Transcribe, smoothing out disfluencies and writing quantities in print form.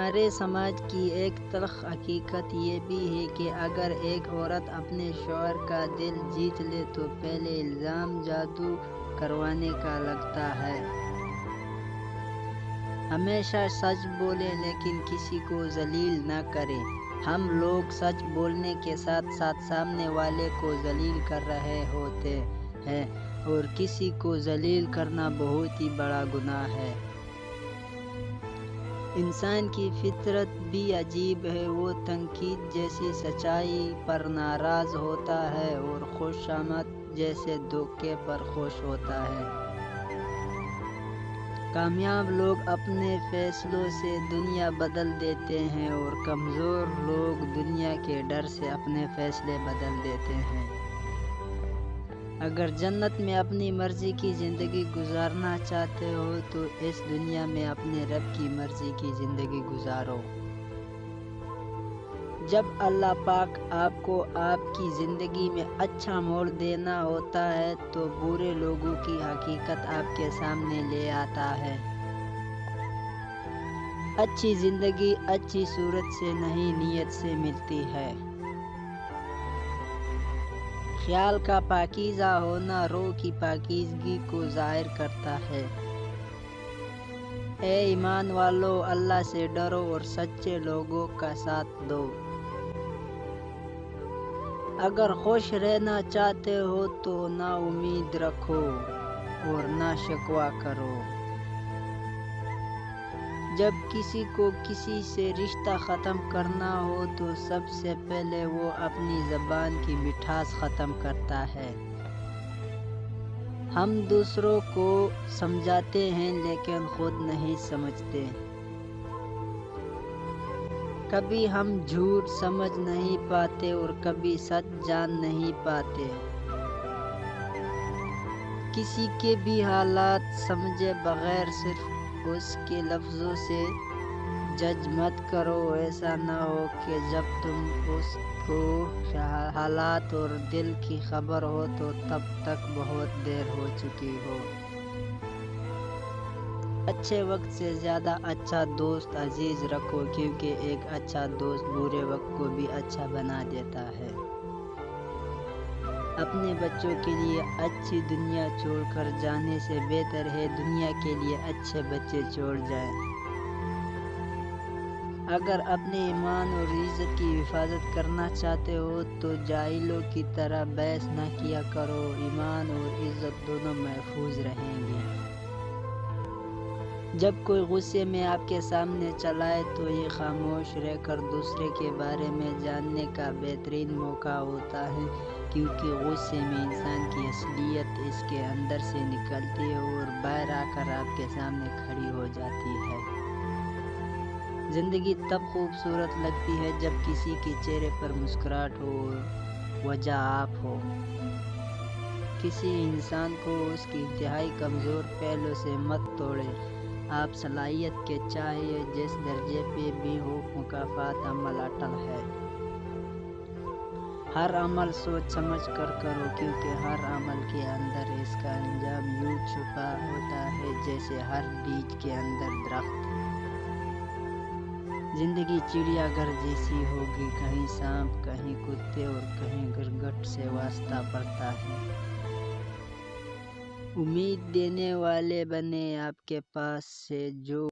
ہمارے سماج کی ایک تلخ حقیقت یہ بھی ہے کہ اگر ایک عورت اپنے شوہر کا دل جیت لے تو پہلے الزام جادو کروانے کا لگتا ہے۔ ہمیشہ سچ بولیں لیکن کسی کو ذلیل نہ کریں۔ ہم لوگ سچ بولنے کے ساتھ ساتھ سامنے والے کو ذلیل کر رہے ہوتے ہیں اور کسی کو ذلیل کرنا بہت ہی بڑا گناہ ہے۔ انسان کی فطرت بھی عجیب ہے، وہ تنقید جیسی سچائی پر ناراض ہوتا ہے اور خوشامد جیسے دھوکے پر خوش ہوتا ہے۔ کامیاب لوگ اپنے فیصلوں سے دنیا بدل دیتے ہیں اور کمزور لوگ دنیا کے ڈر سے اپنے فیصلے بدل دیتے ہیں۔ اگر جنت میں اپنی مرضی کی زندگی گزارنا چاہتے ہو تو اس دنیا میں اپنے رب کی مرضی کی زندگی گزارو۔ جب اللہ پاک آپ کو آپ کی زندگی میں اچھا موڑ دینا ہوتا ہے تو برے لوگوں کی حقیقت آپ کے سامنے لے آتا ہے۔ اچھی زندگی اچھی صورت سے نہیں نیت سے ملتی ہے۔ خیال کا پاکیزہ ہونا روح کی پاکیزگی کو ظاہر کرتا ہے۔ اے ایمان والو، اللہ سے ڈرو اور سچے لوگوں کا ساتھ دو۔ اگر خوش رہنا چاہتے ہو تو نہ امید رکھو اور نہ شکوہ کرو۔ جب کسی کو کسی سے رشتہ ختم کرنا ہو تو سب سے پہلے وہ اپنی زبان کی مٹھاس ختم کرتا ہے۔ ہم دوسروں کو سمجھاتے ہیں لیکن خود نہیں سمجھتے۔ کبھی ہم جھوٹ سمجھ نہیں پاتے اور کبھی سچ جان نہیں پاتے۔ کسی کے بھی حالات سمجھے بغیر صرف اس کے لفظوں سے جج مت کرو۔ ایسا نہ ہو کہ جب تم اس کو حالات اور دل کی خبر ہو تو تب تک بہت دیر ہو چکی ہو۔ اچھے وقت سے زیادہ اچھا دوست عزیز رکھو کیونکہ ایک اچھا دوست برے وقت کو بھی اچھا بنا دیتا ہے۔ اپنے بچوں کے لیے اچھی دنیا چھوڑ کر جانے سے بہتر ہے دنیا کے لیے اچھے بچے چھوڑ جائیں۔ اگر اپنے ایمان اور عزت کی حفاظت کرنا چاہتے ہو تو جاہلوں کی طرح بحث نہ کیا کرو، ایمان اور عزت دونوں محفوظ رہیں گے۔ جب کوئی غصے میں آپ کے سامنے چلائے تو یہ خاموش رہ کر دوسرے کے بارے میں جاننے کا بہترین موقع ہوتا ہے، کیونکہ غصے میں انسان کی اصلیت اس کے اندر سے نکلتی ہے اور باہر آ کر آپ کے سامنے کھڑی ہو جاتی ہے۔ زندگی تب خوبصورت لگتی ہے جب کسی کے چہرے پر مسکراہٹ ہو اور وجہ آپ ہو۔ کسی انسان کو اس کی انتہائی کمزور پہلو سے مت توڑیں۔ آپ صلاحیت کے چاہیے جس درجے پہ بھی ہو، مکافات عمل اٹل ہے۔ ہر عمل سوچ سمجھ کر کرو کیونکہ ہر عمل کے اندر اس کا انجام یوں چھپا ہوتا ہے جیسے ہر بیج کے اندر درخت۔ زندگی چڑیا گھر جیسی ہوگی، کہیں سانپ کہیں کتے اور کہیں گرگٹ سے واسطہ پڑتا ہے۔ امید دینے والے بنیں، آپ کے پاس سے جو